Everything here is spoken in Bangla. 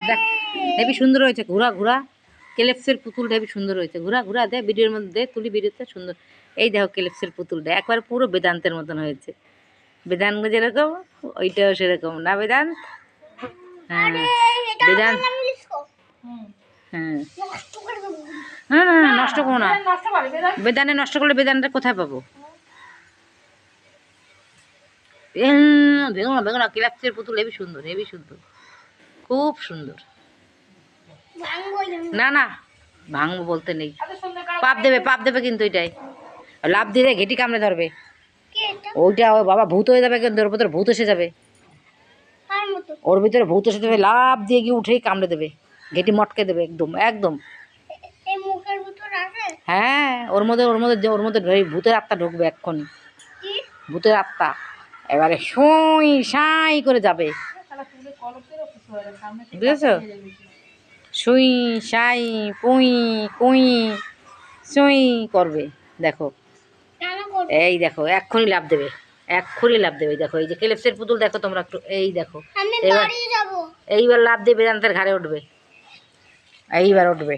দেখ হেবি সুন্দর হয়েছে, ঘোরা ঘোরা ক্লিপসের পুতুলটা হেবি সুন্দর হয়েছে, ঘোরা ঘোরা দে, ভিডিওর মধ্যে দে, তুলি ভিডিওতে সুন্দর। এই দেখো ক্লিপসের পুতুলটা একবার পুরো বেদান্তের মতন হয়েছে, বেদান্ত যেরকম ওইটাও সেরকম না বেদান্ত? হ্যাঁ বেদান্ত। হ্যাঁ না না না নষ্ট করো না, বেদানে নষ্ট করলে বেদানটা কোথায় পাবো? বেগুনা বেগুনা ক্লিপসের পুতুল হেবি সুন্দর, হেবি সুন্দর, খুব সুন্দর। না না ভাঙবো বলতে নেই, পাপ দেবে কিন্তু এটাই লাভ দিয়ে ঘেটি কামড়ে ধরবে, ওইটা ও বাবা ভূত হয়ে যাবে, কিন্তু ওর ভিতরে ভূত এসে যাবে, ওর ভিতরে ভূত এসে যাবে, লাভ দিয়ে গিয়ে উঠেই কামড়ে দেবে, ঘেটি মটকে দেবে একদম একদম। হ্যাঁ ওর মধ্যে ভূতের আত্মা ঢুকবে এক্ষুনি, ভূতের আত্মা এবারে সুই সাই করে যাবে, বুঝেছ? সুই সাই পুই কুই সুই করবে, দেখো এই দেখো এক্ষুনি লাভ দেবে, এক্ষুনি লাভ দেবে, দেখো এই যে ক্লিপসের পুতুল দেখো তোমরা একটু, এই দেখো এইবার লাভ দিয়ে বেদান্তের ঘাড়ে উঠবে, এইবার উঠবে।